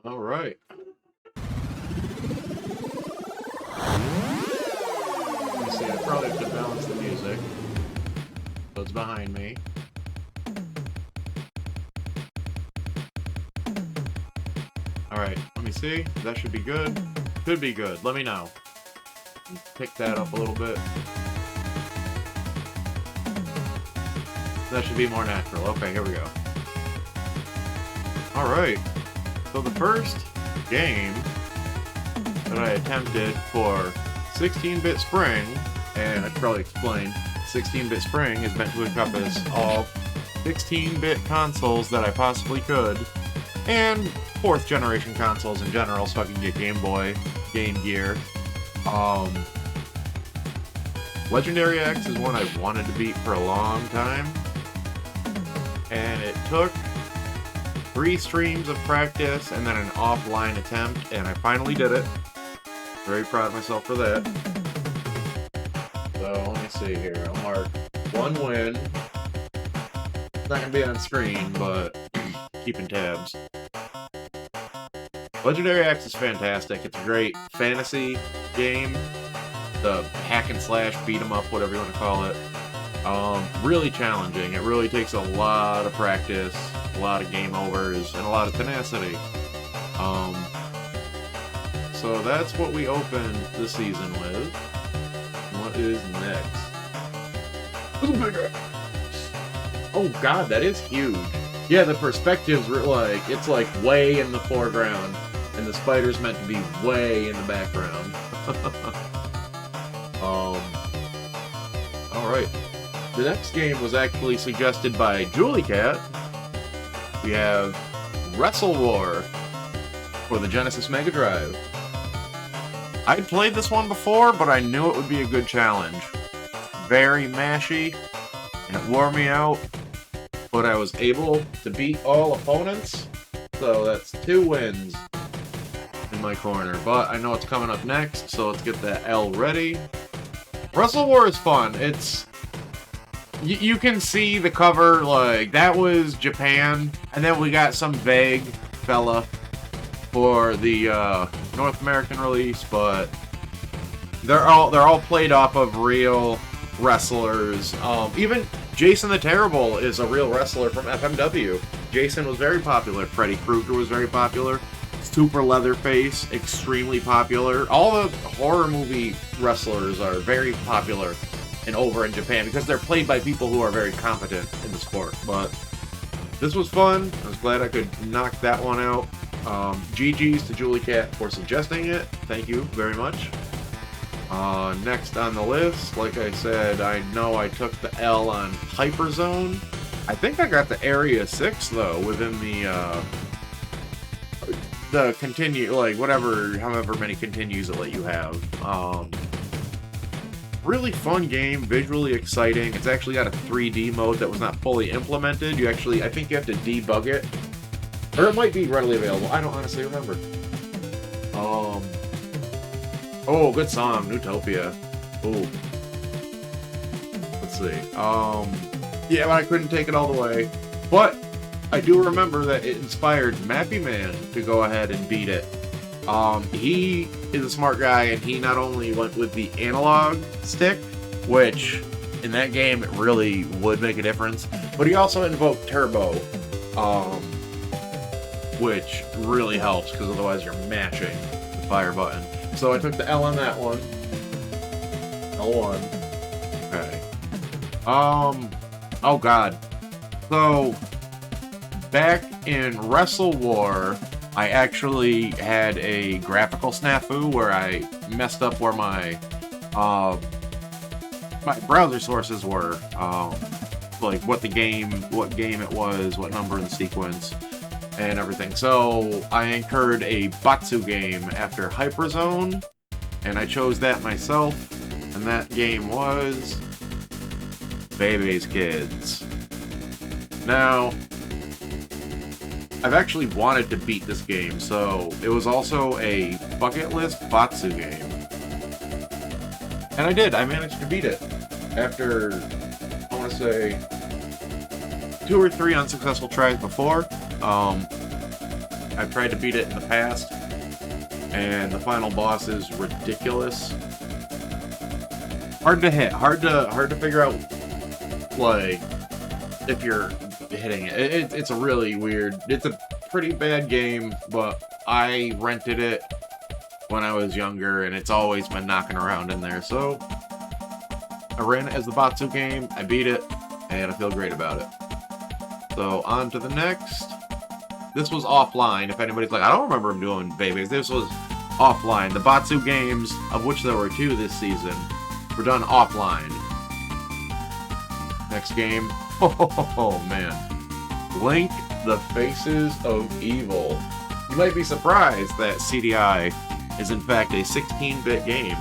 All right. Let me see. I probably have to balance the music. So it's behind me. All right. Let me see. That should be good. Could be good. Let me know. Pick that up a little bit. That should be more natural. Okay, here we go. All right. So the first game that I attempted for 16-bit Spring, and I should probably explain, 16-bit Spring is meant to encompass all 16-bit consoles that I possibly could, and 4th generation consoles in general, so I can get Game Boy, Game Gear. Legendary X is one I've wanted to beat for a long time, and it took 3 streams of practice and then an offline attempt, and I finally did it. Very proud of myself for that. So, let me see here. I'll mark 1 win. It's not going to be on screen, but keeping tabs. Legendary X is fantastic. It's a great fantasy game. The hack and slash, beat 'em up, whatever you want to call it. Really challenging. It really takes a lot of practice, a lot of game overs, and a lot of tenacity. So that's what we opened the season with. What is next? Oh god, that is huge. Yeah, the perspectives were like, it's like way in the foreground, and the spider's meant to be way in the background. Alright. The next game was actually suggested by Julie Cat. We have Wrestle War for the Genesis Mega Drive. I'd played this one before, but I knew it would be a good challenge. Very mashy, and it wore me out, but I was able to beat all opponents, so that's 2 wins in my corner. But I know it's coming up next, so let's get that L ready. Wrestle War is fun. It's... You can see the cover, like, that was Japan, and then we got some vague fella for the North American release, but they're all played off of real wrestlers. Even Jason the Terrible is a real wrestler from FMW. Jason was very popular. Freddy Krueger was very popular. Super Leatherface, extremely popular. All the horror movie wrestlers are very popular and over in Japan because they're played by people who are very competent in the sport. But this was fun. I was glad I could knock that one out. GG's to Julie Cat for suggesting it. Thank you very much. Next on the list, like I said, I know I took the L on Hyperzone. I think I got the Area 6 though within the continue, like however many continues it let you have. Really fun game, visually exciting. It's actually got a 3D mode that was not fully implemented. I think you have to debug it. Or it might be readily available. I don't honestly remember. Oh, good song, Newtopia. Oh. Let's see. Yeah, but I couldn't take it all the way. But I do remember that it inspired Mappy Man to go ahead and beat it. He is a smart guy, and he not only went with the analog stick, which in that game it really would make a difference, but he also invoked turbo, which really helps because otherwise you're mashing the fire button. So I took the L on that one. L1. Okay. Oh god. So back in Wrestle War, I actually had a graphical snafu where I messed up where my browser sources were, like what game it was, what number in the sequence, and everything. So I incurred a Batsu game after Hyperzone, and I chose that myself, and that game was Bebe's Kids. Now, I've actually wanted to beat this game, so it was also a bucket list Batsu game. And I did. I managed to beat it after, I want to say, 2 or 3 unsuccessful tries before. I've tried to beat it in the past, and the final boss is ridiculous. Hard to hit, hard to figure out, like, if you're hitting it. It's a really weird, it's a pretty bad game, but I rented it when I was younger, and it's always been knocking around in there, so I ran it as the Batsu game, I beat it, and I feel great about it. So, on to the next. This was offline, if anybody's like, I don't remember him doing babies. This was offline. The Batsu games, of which there were 2 this season, were done offline. Next game. Oh, man. Link, the Faces of Evil. You might be surprised that CDI is in fact a 16-bit game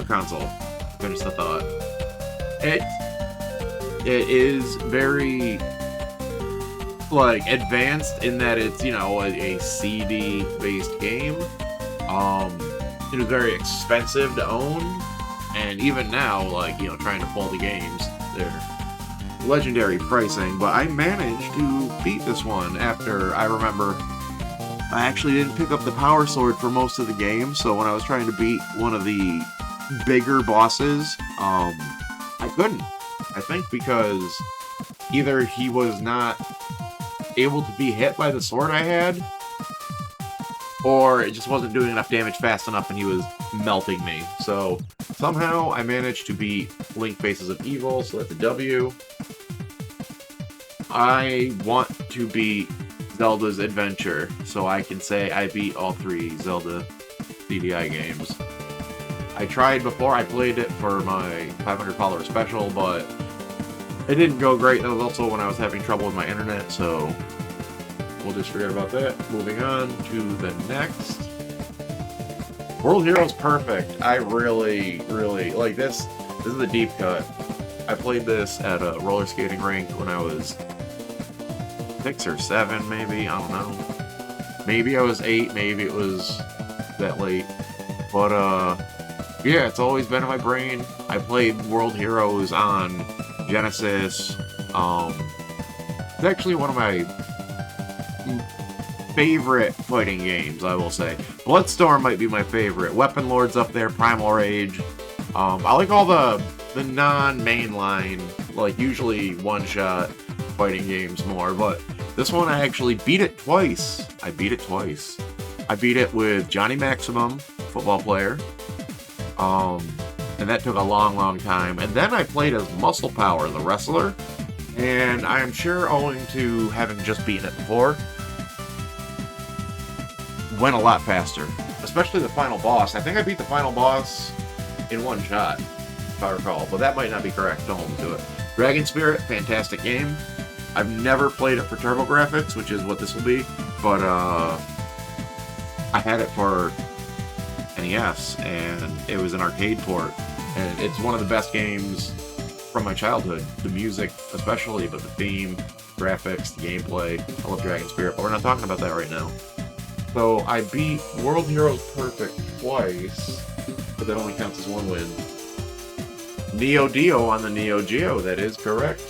console. Finish the thought. It is very, like, advanced in that it's, you know, a CD-based game. It was very expensive to own, and even now, like, you know, trying to pull the games, they're legendary pricing, but I managed to beat this one after, I remember, I actually didn't pick up the power sword for most of the game, so when I was trying to beat one of the bigger bosses, I couldn't. I think because either he was not able to be hit by the sword I had, or it just wasn't doing enough damage fast enough and he was melting me. So somehow I managed to beat Link Faces of Evil, so that's a W. I want to beat Zelda's Adventure, so I can say I beat all 3 Zelda CDI games. I tried before, I played it for my 500 follower special, but it didn't go great. That was also when I was having trouble with my internet, so we'll just forget about that. Moving on to the next. World Heroes Perfect. I really, really like this. This is a deep cut. I played this at a roller skating rink when I was 6 or 7, maybe. I don't know. Maybe I was 8. Maybe it was that late. But, yeah, it's always been in my brain. I played World Heroes on Genesis. It's actually one of my favorite fighting games, I will say. Bloodstorm might be my favorite. Weapon Lord's up there, Primal Rage. I like all the non-mainline, like usually one-shot fighting games more, but this one I actually beat it twice. I beat it twice. I beat it with Johnny Maximum, football player. And that took a long, long time. And then I played as Muscle Power, the wrestler. And I'm sure owing to having just beaten it before, went a lot faster. Especially the final boss. I think I beat the final boss in one shot, if I recall. But that might not be correct. Don't hold me to it. Dragon Spirit, fantastic game. I've never played it for TurboGrafx, which is what this will be. But, I had it for NES, and it was an arcade port. And it's one of the best games from my childhood. The music especially, but the theme, graphics, the gameplay. I love Dragon Spirit, but we're not talking about that right now. So I beat World Heroes Perfect twice, but that only counts as one win. Neo Dio on the Neo Geo, that is correct.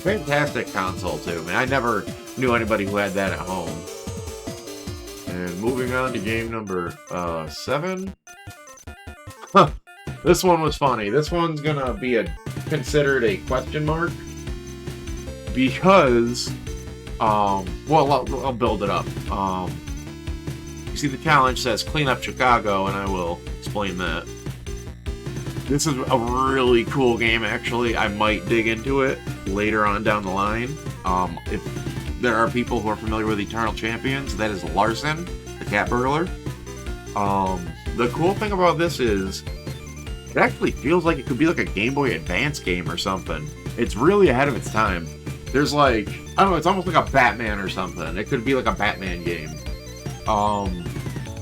Fantastic console too, man. I never knew anybody who had that at home. And moving on to game number 7. Huh. This one was funny. This one's gonna be considered a question mark because, well, I'll build it up. You see the challenge says clean up Chicago, and I will explain that. This is a really cool game, actually. I might dig into it later on down the line. If there are people who are familiar with Eternal Champions, that is Larson, the cat burglar. The cool thing about this is it actually feels like it could be like a Game Boy Advance game or something. It's really ahead of its time. There's like, I don't know, it's almost like a Batman or something. It could be like a Batman game.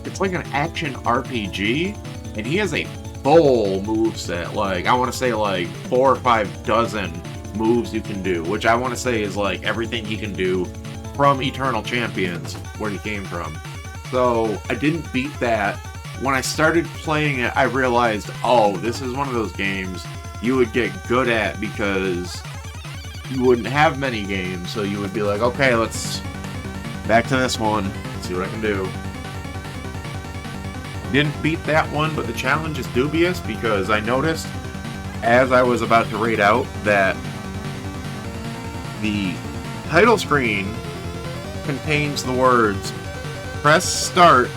It's like an action RPG, and he has a full moveset. Like, I want to say like 4 or 5 dozen moves you can do, which I want to say is like everything he can do from Eternal Champions, where he came from. So, I didn't beat that. When I started playing it, I realized, oh, this is one of those games you would get good at because you wouldn't have many games, so you would be like, okay, let's Back to this one. Let's see what I can do. Didn't beat that one, but the challenge is dubious because I noticed as I was about to raid out that the title screen contains the words, "Press start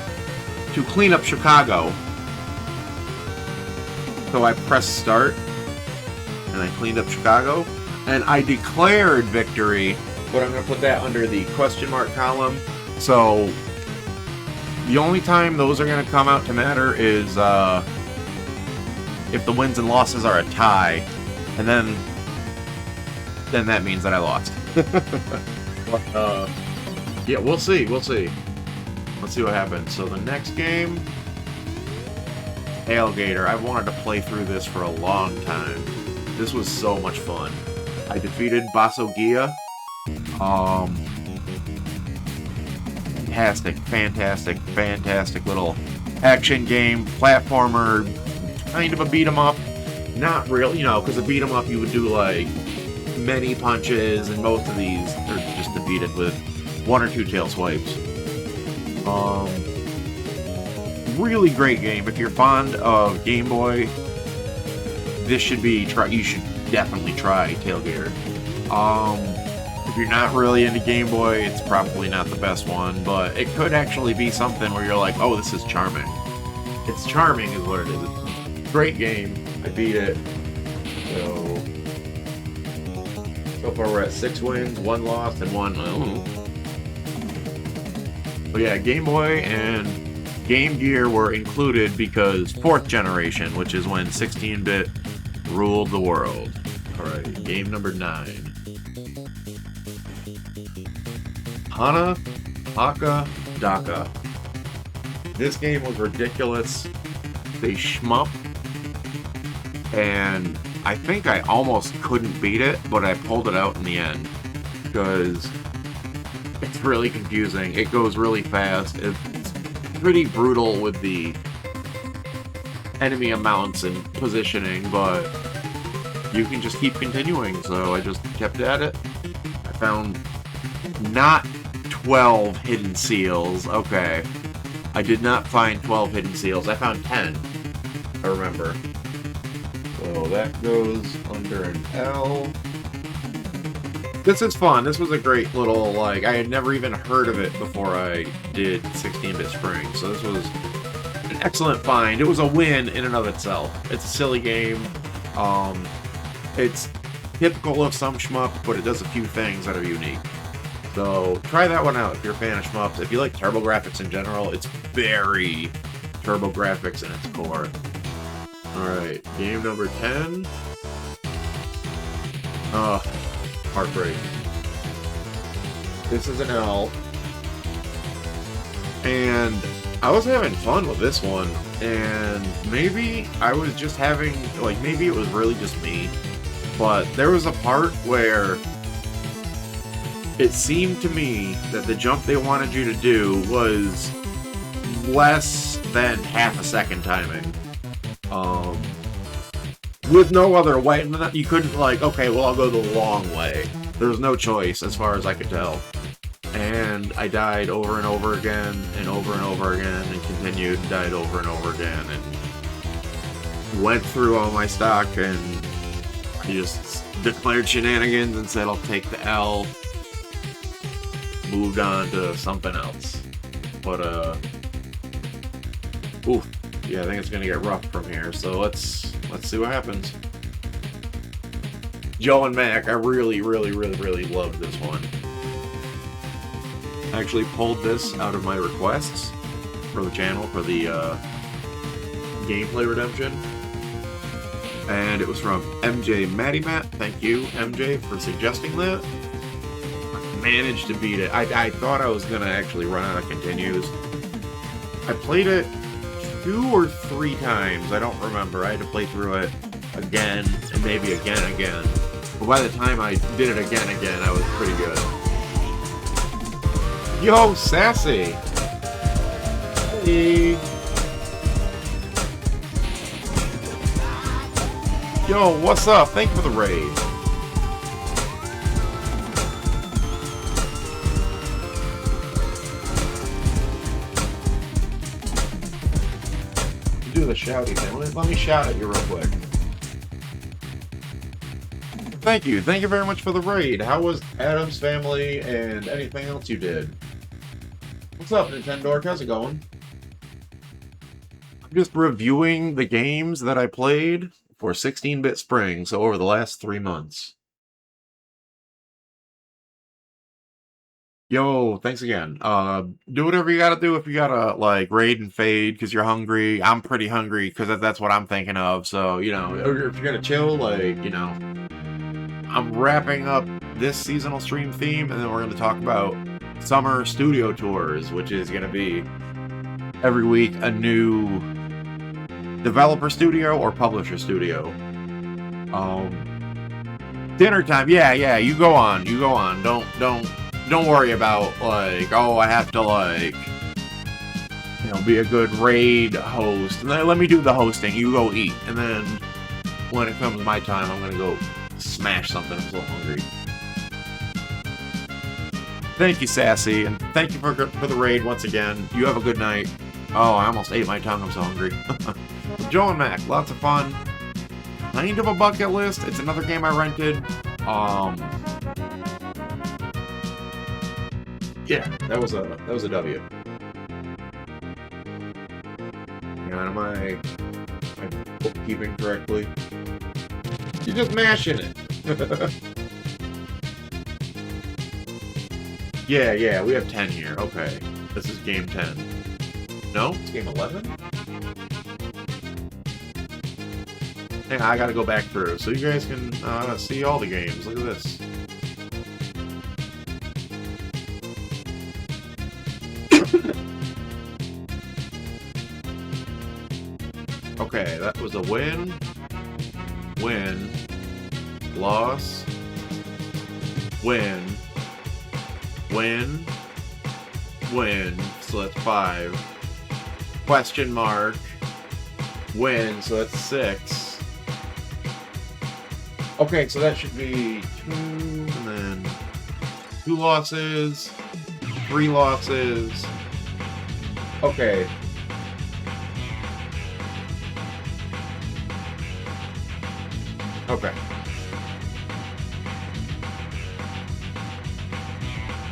to clean up Chicago." So I pressed start, and I cleaned up Chicago, and I declared victory, but I'm going to put that under the question mark column. So the only time those are going to come out to matter is if the wins and losses are a tie, and then that means that I lost. But, yeah, we'll see. We'll see. Let's see what happens. So the next game, Alligator. I've wanted to play through this for a long time. This was so much fun. I defeated Basso Gia. Fantastic little action game, platformer, kind of a beat 'em up. Not really, because a beat 'em up you would do like many punches, and most of these are just defeated with one or two tail swipes. Really great game. If you're fond of Game Boy, this should be you should definitely try Tailgater. If you're not really into Game Boy, it's probably not the best one, but it could actually be something where you're like, oh, this is charming. It's charming is what it is. It's a great game. I beat it. So far we're at 6 wins, 1 loss, and 1. But yeah, Game Boy and Game Gear were included because 4th generation, which is when 16-bit ruled the world. Alright, game number 9. Hana Haka Daka. This game was ridiculous. They shmup, and I think I almost couldn't beat it, but I pulled it out in the end because it's really confusing. It goes really fast. It's pretty brutal with the enemy amounts and positioning, but you can just keep continuing. So I just kept at it. I found not 12 hidden seals. Okay. I did not find 12 hidden seals. I found 10. I remember. So that goes under an L. This is fun. This was a great little, I had never even heard of it before I did 16-bit Spring. So this was an excellent find. It was a win in and of itself. It's a silly game. It's typical of some shmups, but it does a few things that are unique. So try that one out if you're a fan of shmups. If you like TurboGrafx in general, it's very TurboGrafx in its core. Alright, game number 10. Heartbreak. This is an L. And I was having fun with this one, and maybe I was just having, maybe it was really just me, but there was a part where it seemed to me that the jump they wanted you to do was less than half a second timing. With no other way. You couldn't, okay, well, I'll go the long way. There was no choice, as far as I could tell. And I died over and over again, and over and over again, and continued and died over and over again, and went through all my stock, and I just declared shenanigans and said I'll take the L. Moved on to something else. But, oof. Yeah, I think it's gonna get rough from here, so let's see what happens. Joe and Mac, I really loved this one. I actually pulled this out of my requests for the channel for the gameplay redemption. And it was from MJ Matty Matt. Thank you, MJ, for suggesting that. I managed to beat it. I thought I was gonna actually run out of continues. I played it 2 or 3 times, I don't remember. I had to play through it again, and maybe again. But by the time I did it again, I was pretty good. Yo, Sassy! Hey! Yo, what's up? Thank you for the raid. do the shouty thing. Let me shout at you real quick. Thank you very much for the raid. How was Adam's Family and anything else you did? What's up, Nintendo? How's it going? I'm just reviewing the games that I played for 16-Bit Spring, so over the last 3 months. Yo, thanks again. Do whatever you gotta do if you gotta, like, raid and fade because you're hungry. I'm pretty hungry because that's what I'm thinking of, so, you know, if you're gonna chill, like, you know, I'm wrapping up this seasonal stream theme, and then we're gonna talk about summer studio tours, which is gonna be every week a new developer studio or publisher studio. Dinner time, yeah, you go on. Don't worry about, like, oh, I have to, like, you know, be a good raid host. And then let me do the hosting. You go eat. And then when it comes my time, I'm gonna go smash something. I'm so hungry. Thank you, Sassy. And thank you for the raid once again. You have a good night. Oh, I almost ate my tongue. I'm so hungry. Joe and Mac, lots of fun. Kind of a bucket list. It's another game I rented. Yeah, that was a W. And am I bookkeeping correctly? You're just mashing it. Yeah, we have 10 here. Okay, this is game 10. No, it's game 11. Hang on, I gotta go back through so you guys can see all the games. Look at this. Okay, that was a win, loss, win, so that's 5, question mark, win, so that's 6. Okay, so that should be 2, and then 2 losses, 3 losses. Okay. Okay.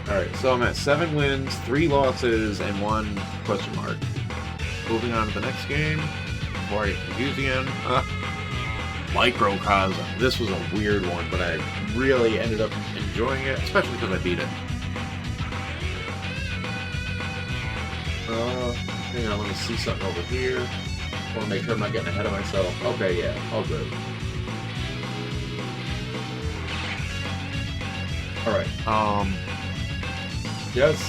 Alright, so I'm at 7 wins, 3 losses, and 1 question mark. Moving on to the next game. Before I get confused again. Microcosm. This was a weird one, but I really ended up enjoying it, especially because I beat it. Hang on, let me see something over here. I want to make sure I'm not getting ahead of myself. Okay, yeah, all good. Alright, yes.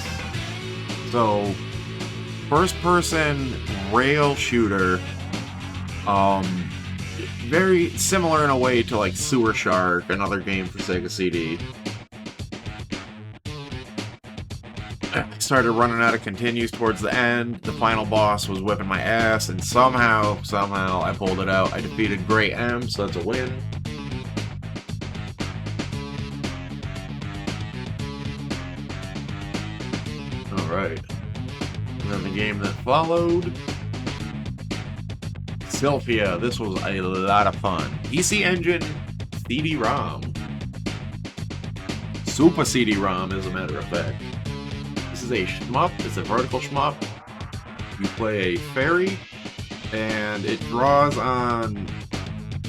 So, first-person rail shooter, very similar in a way to, like, Sewer Shark, another game for Sega CD. Started running out of continues towards the end. The final boss was whipping my ass, and somehow I pulled it out. I defeated Grey M, so that's a win. Alright. And then the game that followed, Sylphia. This was a lot of fun. PC Engine CD-ROM. Super CD-ROM, as a matter of fact. This is a shmup. It's a vertical shmup. You play a fairy, and it draws on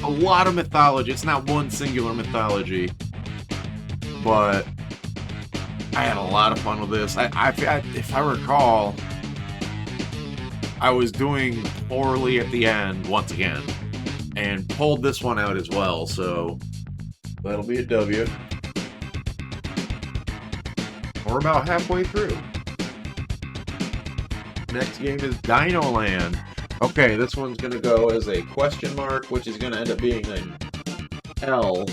a lot of mythology. It's not one singular mythology, but I had a lot of fun with this. If I recall, I was doing poorly at the end once again, and pulled this one out as well, so that'll be a W. We're about halfway through. Next game is Dino Land. Okay, this one's gonna go as a question mark, which is gonna end up being an L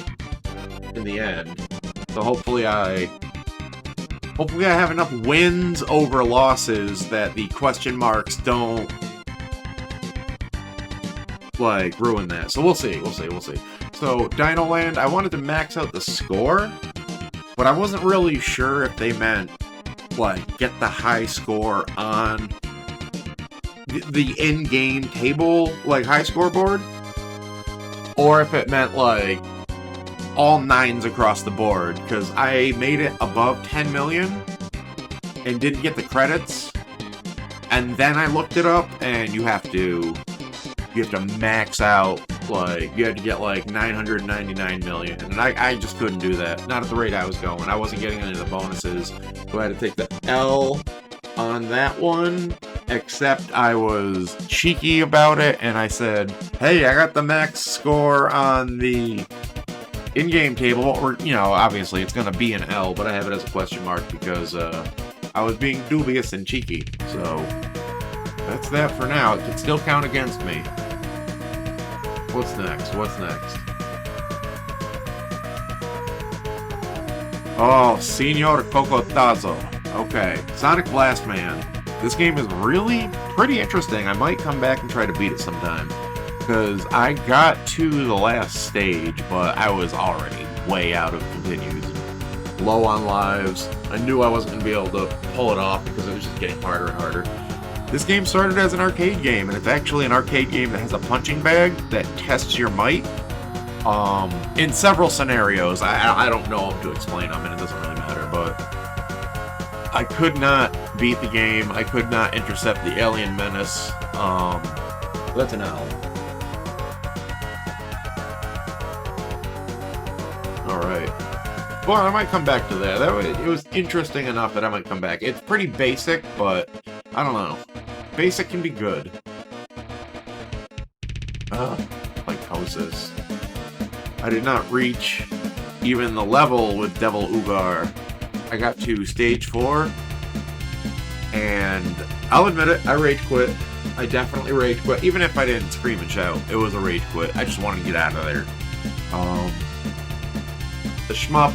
in the end. So hopefully I have enough wins over losses that the question marks don't, like, ruin that. So we'll see. So, Dino Land, I wanted to max out the score, but I wasn't really sure if they meant, like, get the high score on the in-game table, like, high scoreboard, or if it meant, like, all 9s across the board, because I made it above 10 million and didn't get the credits, and then I looked it up, and you have to max out, like, you had to get, like, 999 million, and I just couldn't do that, not at the rate I was going. I wasn't getting any of the bonuses, so I had to take the L on that one, except I was cheeky about it, and I said, hey, I got the max score on the in-game table, or, you know, obviously it's gonna be an L, but I have it as a question mark because, I was being dubious and cheeky, so that's that for now. It could still count against me. What's next? What's next? Oh, Senor Cocotazo. Okay, Sonic Blast Man. This game is really pretty interesting. I might come back and try to beat it sometime, because I got to the last stage, but I was already way out of continues. Low on lives. I knew I wasn't going to be able to pull it off because it was just getting harder and harder. This game started as an arcade game, and it's actually an arcade game that has a punching bag that tests your might in several scenarios. I don't know how to explain them, and it doesn't really matter, but I could not beat the game. I could not intercept the alien menace. That's an L. Alright. Well, I might come back to that. It was interesting enough that I might come back. It's pretty basic, but I don't know. Basic can be good. Psychosis. I did not reach even the level with Devil Ugar. I got to stage 4, and I'll admit it, I rage quit. I definitely rage quit. Even if I didn't scream and shout, it was a rage quit. I just wanted to get out of there. The shmup,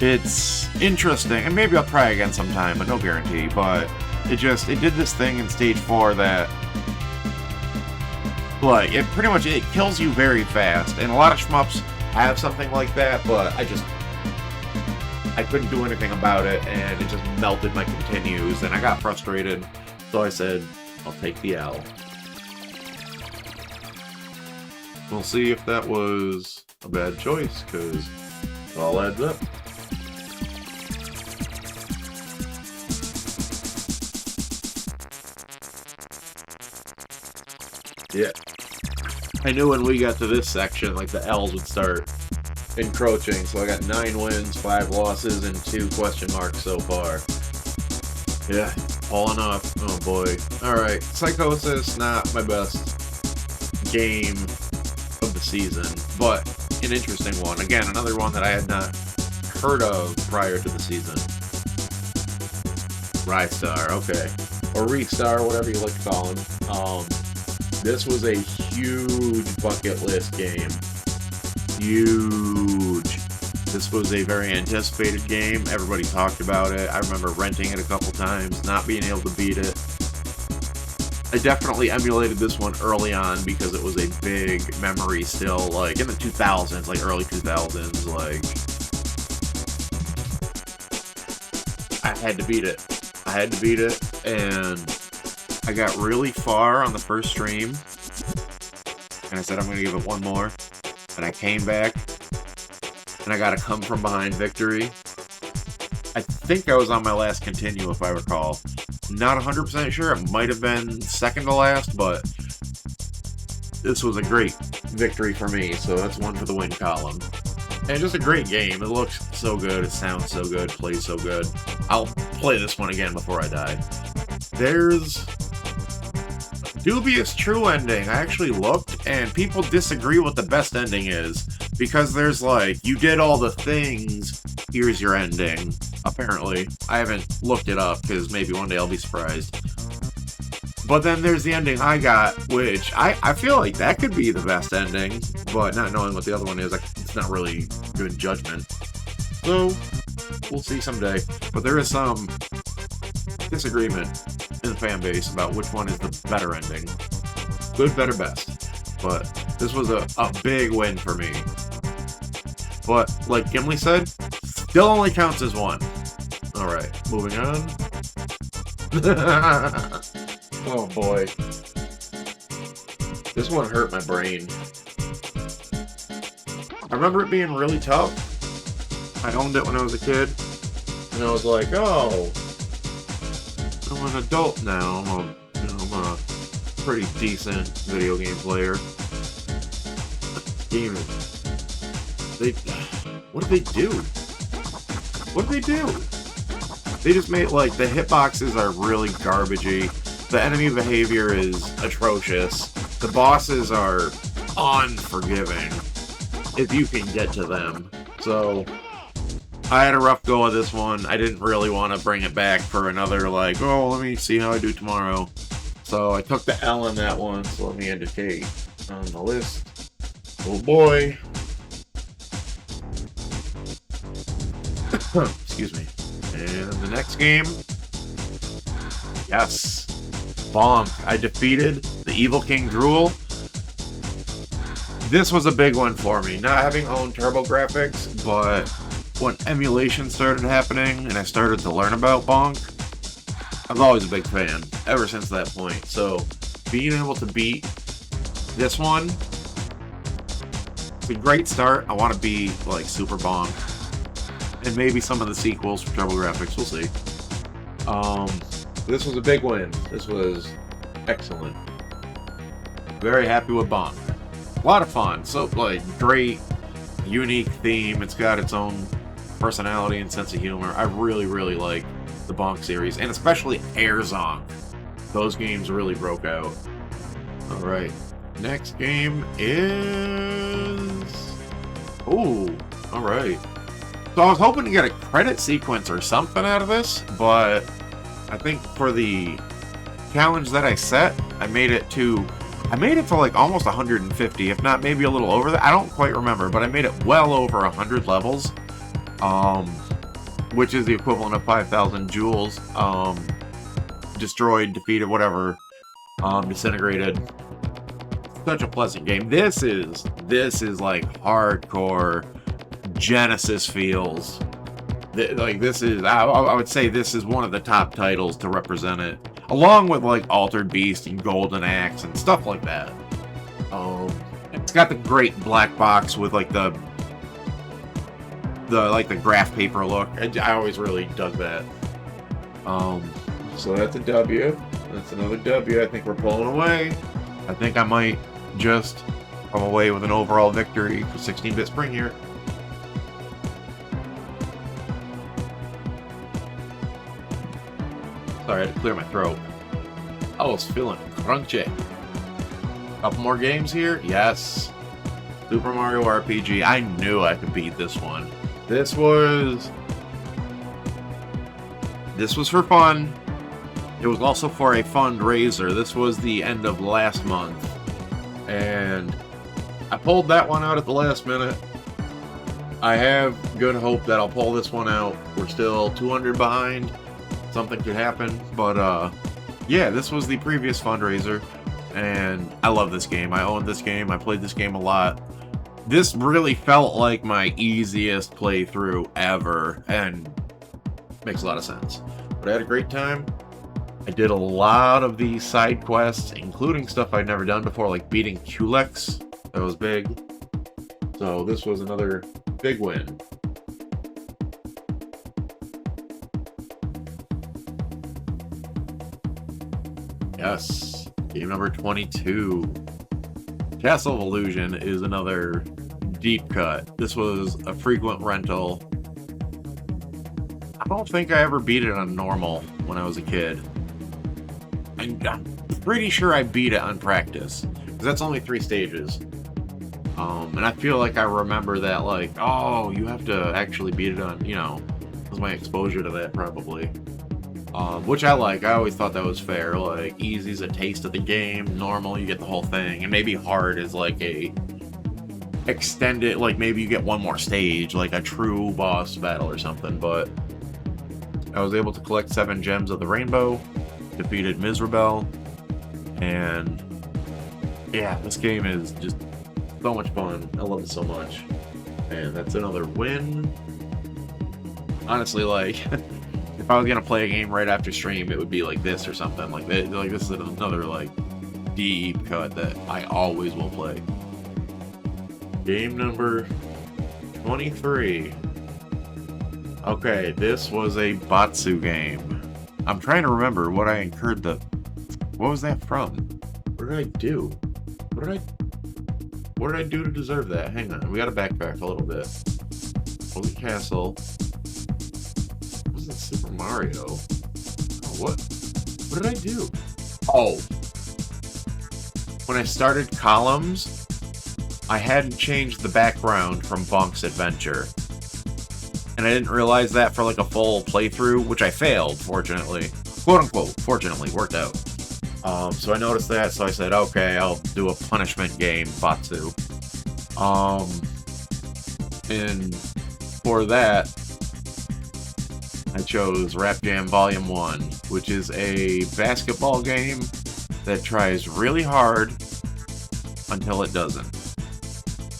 it's interesting, and maybe I'll try again sometime, but no guarantee, but it did this thing in stage 4 that, like, it kills you very fast, and a lot of shmups have something like that, but I couldn't do anything about it, and it just melted my continues, and I got frustrated, so I said, I'll take the L. We'll see if that was a bad choice, because it all adds up. Yeah. I knew when we got to this section, like, the L's would start encroaching, so I got 9 wins, 5 losses, and 2 question marks so far. Yeah, falling off. Oh boy. Alright, Psychosis, not my best game of the season, but an interesting one. Again, another one that I had not heard of prior to the season. Rystar, okay. Or Restar, whatever you like to call him. This was a huge bucket list game. Huge. This was a very anticipated game. Everybody talked about it. I remember renting it a couple times, not being able to beat it. I definitely emulated this one early on because it was a big memory still, like, in the 2000s, like, early 2000s, like, I had to beat it. I had to beat it, and I got really far on the first stream, and I said I'm going to give it one more, and I came back, and I got a come-from-behind victory. I think I was on my last continue, if I recall. Not 100% sure, it might have been second to last, but this was a great victory for me, so that's one for the win column. And just a great game. It looks so good, it sounds so good, plays so good. I'll play this one again before I die. There's dubious true ending. I actually looked, and people disagree what the best ending is, because there's like, you did all the things, here's your ending, apparently. I haven't looked it up, because maybe one day I'll be surprised. But then there's the ending I got, which I feel like that could be the best ending, but not knowing what the other one is, it's not really good judgment. So, we'll see someday. But there is some disagreement in the fan base about which one is the better ending. Good, better, best. But this was a big win for me. But, like Gimli said, still only counts as one. Alright, moving on. Oh boy. This one hurt my brain. I remember it being really tough. I owned it when I was a kid. And I was like, oh, I'm an adult now. I'm a pretty decent video game player. Game what did they do? What did they do? They just made, like, the hitboxes are really garbagey. The enemy behavior is atrocious. The bosses are unforgiving if you can get to them. So I had a rough go of this one. I didn't really want to bring it back for another, like, oh, let me see how I do tomorrow. So I took the L on that one, so let me indicate on the list. Oh boy. Excuse me. And the next game, yes, Bonk. I defeated the Evil King Drool. This was a big one for me, not having owned TurboGrafx, but when emulation started happening and I started to learn about Bonk, I was always a big fan, ever since that point. So, being able to beat this one, it's a great start. I want to be like Super Bonk. And maybe some of the sequels for TurboGrafx, we'll see. This was a big win. This was excellent. Very happy with Bonk. A lot of fun. So, like, great, unique theme. It's got its own personality and sense of humor. I really, really like the Bonk series, and especially Air Zonk. Those games really broke out. Alright. Next game is... Ooh, alright. So I was hoping to get a credit sequence or something out of this, but I think for the challenge that I set, I made it to like almost 150, if not maybe a little over that. I don't quite remember, but I made it well over 100 levels, which is the equivalent of 5,000 jewels. Destroyed, defeated, whatever, disintegrated. Such a pleasant game. This is like hardcore Genesis feels. Like, this is, I would say this is one of the top titles to represent it, along with like Altered Beast and Golden Axe and stuff like that. It's got the great black box with like the graph paper look. I always really dug that. So that's a W. That's another W. I think we're pulling away. I think I might just come away with an overall victory for 16-bit Spring here. Sorry, I had to clear my throat. I was feeling crunchy. Couple more games here? Yes. Super Mario RPG. I knew I could beat this one. This was for fun. It was also for a fundraiser. This was the end of last month. And I pulled that one out at the last minute. I have good hope that I'll pull this one out. We're still 200 behind. Something could happen, but yeah, this was the previous fundraiser, and I love this game. I own this game. I played this game a lot. This really felt like my easiest playthrough ever, and makes a lot of sense. But I had a great time. I did a lot of these side quests, including stuff I'd never done before, like beating Culex. That was big. So this was another big win. Yes, game number 22. Castle of Illusion is another deep cut. This was a frequent rental. I don't think I ever beat it on normal when I was a kid. I'm pretty sure I beat it on practice, because that's only 3 stages. And I feel like I remember that, like, oh, you have to actually beat it on, you know, was my exposure to that probably. Which I like. I always thought that was fair. Like, easy's a taste of the game, normal you get the whole thing, and maybe hard is like a extended, like maybe you get one more stage, like a true boss battle or something. But I was able to collect 7 gems of the rainbow, defeated Mizrabel, and yeah, this game is just so much fun. I love it so much. And that's another win. Honestly, like, if I was gonna play a game right after stream, it would be like this or something like that. Like this is another like deep cut that I always will play. Game number 23. Okay, this was a Batsu game. I'm trying to remember what I incurred the. What was that from? What did I do? What did I do to deserve that? Hang on, we gotta backtrack a little bit. Holy Castle. Was it Super Mario? Oh, what did I do? Oh. When I started Columns, I hadn't changed the background from Bonk's Adventure. And I didn't realize that for like a full playthrough, which I failed, fortunately. Quote unquote, fortunately, worked out. So I noticed that, so I said, okay, I'll do a punishment game, Batsu. And for that, I chose Rap Jam Volume 1, which is a basketball game that tries really hard until it doesn't.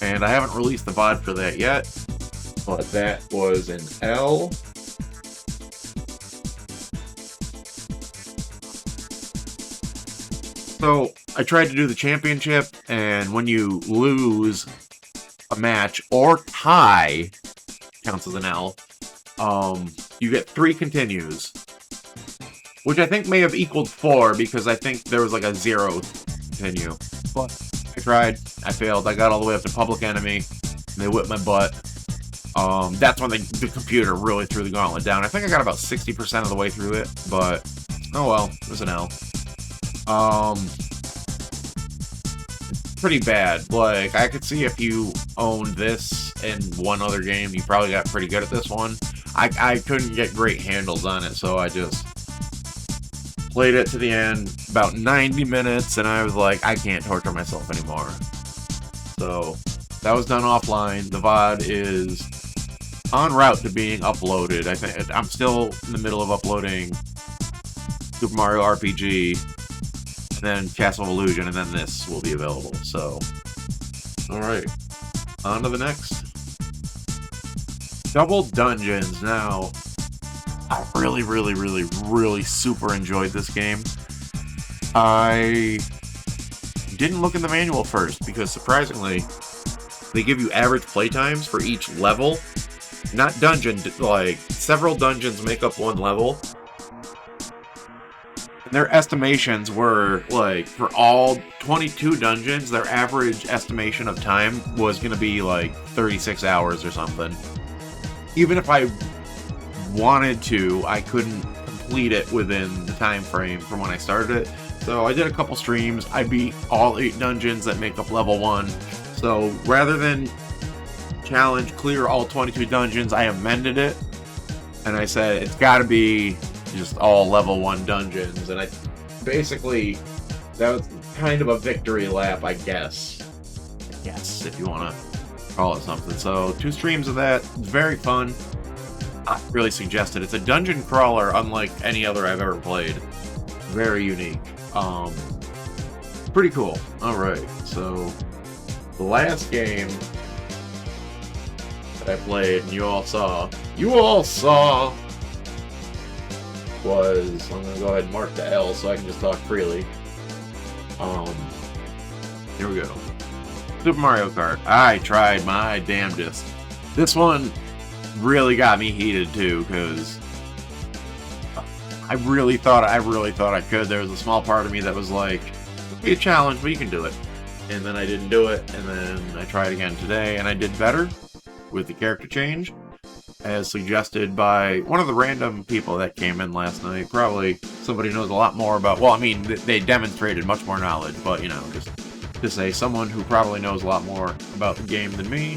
And I haven't released the VOD for that yet, but that was an L. So I tried to do the championship, and when you lose a match or tie, counts as an L, you get 3 continues, which I think may have equaled 4 because I think there was like a 0 continue. But I tried, I failed, I got all the way up to Public Enemy, and they whipped my butt. That's when the computer really threw the gauntlet down. I think I got about 60% of the way through it, but oh well, it was an L. Pretty bad. Like, I could see if you owned this and one other game, you probably got pretty good at this one. I couldn't get great handles on it, so I just played it to the end, about 90 minutes, and I was like, I can't torture myself anymore. So, that was done offline. The VOD is en route to being uploaded. I think I'm still in the middle of uploading Super Mario RPG, and then Castle of Illusion, and then this will be available. So, alright. On to the next. Double Dungeons. Now, I really super enjoyed this game. I didn't look in the manual first, because surprisingly, they give you average playtimes for each level. Not dungeon, like, several dungeons make up one level. And their estimations were, like, for all 22 dungeons, their average estimation of time was going to be, like, 36 hours or something. Even if I wanted to, I couldn't complete it within the time frame from when I started it. So I did a couple streams. I beat all 8 dungeons that make up level 1. So rather than challenge clear all 22 dungeons, I amended it. And I said it's got to be just all level 1 dungeons. And I basically, that was kind of a victory lap, I guess. If you want to call it something. So 2 streams of that. Very fun. I really suggest it. It's a dungeon crawler unlike any other I've ever played. Very unique. Pretty cool. Alright, so the last game that I played and you all saw was, I'm gonna go ahead and mark the L so I can just talk freely. Here we go. Super Mario Kart. I tried my damnedest. This one really got me heated too, because I really thought I could. There was a small part of me that was like, it'll be a challenge, but you can do it. And then I didn't do it, and then I tried again today, and I did better with the character change, as suggested by one of the random people that came in last night. Probably somebody knows a lot more about, well, I mean, they demonstrated much more knowledge, but, you know, just to say someone who probably knows a lot more about the game than me.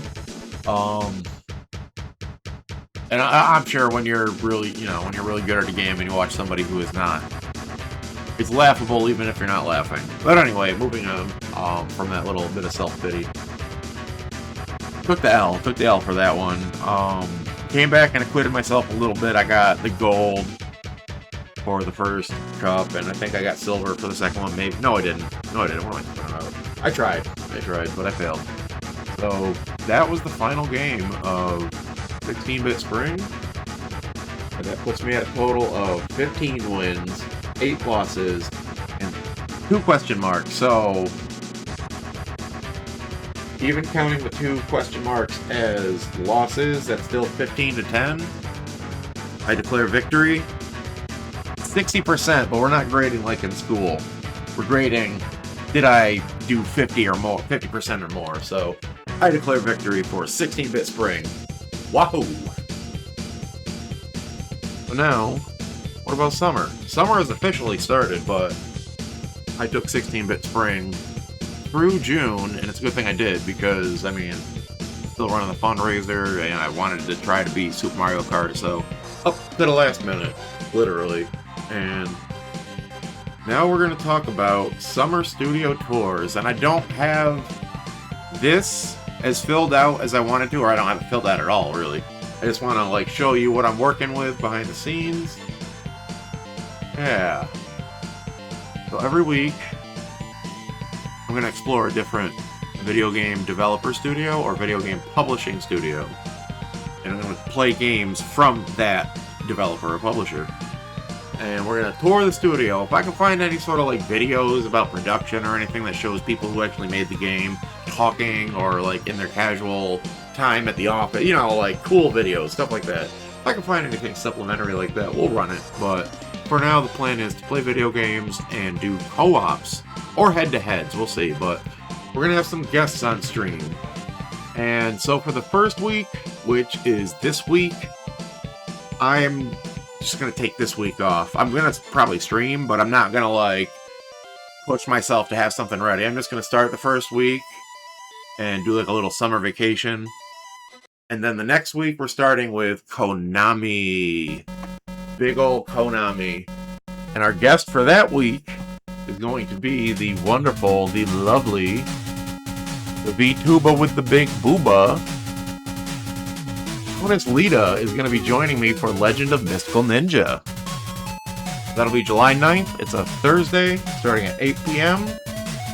And I'm sure when you're really, when you're really good at a game and you watch somebody who is not, it's laughable even if you're not laughing. But anyway, moving on from that little bit of self-pity. Took the L for that one. Came back and acquitted myself a little bit. I got the gold for the first cup, and I think I got silver for the second one, maybe. No, I didn't. What am I talking about? I tried, but I failed. So, that was the final game of 16-Bit Spring. And that puts me at a total of 15 wins, 8 losses, and 2 question marks. So, even counting the 2 question marks as losses, that's still 15 to 10. I declare victory. 60%, but we're not grading like in school. We're grading, did I do 50 or more, 50% or more. So, I declare victory for 16-bit spring. Wahoo! So now, what about summer? Summer has officially started, but I took 16-bit spring through June, and it's a good thing I did because, I mean, still running the fundraiser, and I wanted to try to beat Super Mario Kart, so up to the last minute, literally. And now we're going to talk about summer studio tours, and I don't have this as filled out as I wanted to, or I don't have it filled out at all, really. I just want to, like, show you what I'm working with behind the scenes. Yeah. So every week, I'm going to explore a different video game developer studio or video game publishing studio. And I'm going to play games from that developer or publisher. And we're going to tour the studio. If I can find any sort of, like, videos about production or anything that shows people who actually made the game talking or, like, in their casual time at the office, you know, like, cool videos, stuff like that. If I can find anything supplementary like that, we'll run it. But for now, the plan is to play video games and do co-ops or head-to-heads, we'll see. But we're going to have some guests on stream. And so for the first week, which is this week, I'm just going to take this week off. I'm going to probably stream, but I'm not going to, like, push myself to have something ready. I'm just going to start the first week and do, like, a little summer vacation. And then the next week, we're starting with Konami. Big ol' Konami. And our guest for that week is going to be the wonderful, the lovely, the VTuber with the big booba. Jonas Lita is going to be joining me for Legend of Mystical Ninja. That'll be July 9th. It's a Thursday, starting at 8 p.m.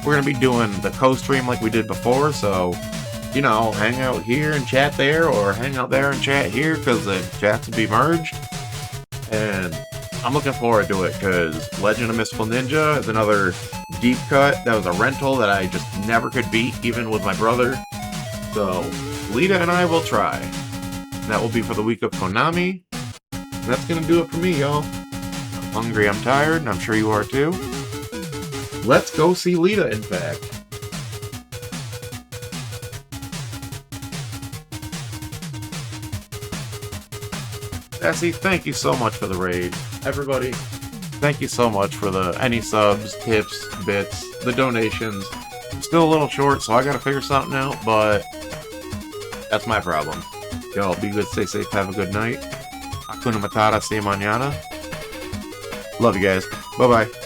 We're going to be doing the co-stream like we did before, so, you know, hang out here and chat there, or hang out there and chat here, because the chats will be merged. And I'm looking forward to it, because Legend of Mystical Ninja is another deep cut. That was a rental that I just never could beat, even with my brother. So, Lita and I will try. That will be for the week of Konami. And that's going to do it for me, y'all. I'm hungry, I'm tired, and I'm sure you are too. Let's go see Lita, in fact. Sassy, thank you so much for the raid. Everybody, thank you so much for any subs, tips, bits, the donations. I'm still a little short, so I gotta figure something out, but that's my problem. Y'all, be good, stay safe, have a good night. Hakuna Matata, see you mañana. Love you guys. Bye-bye.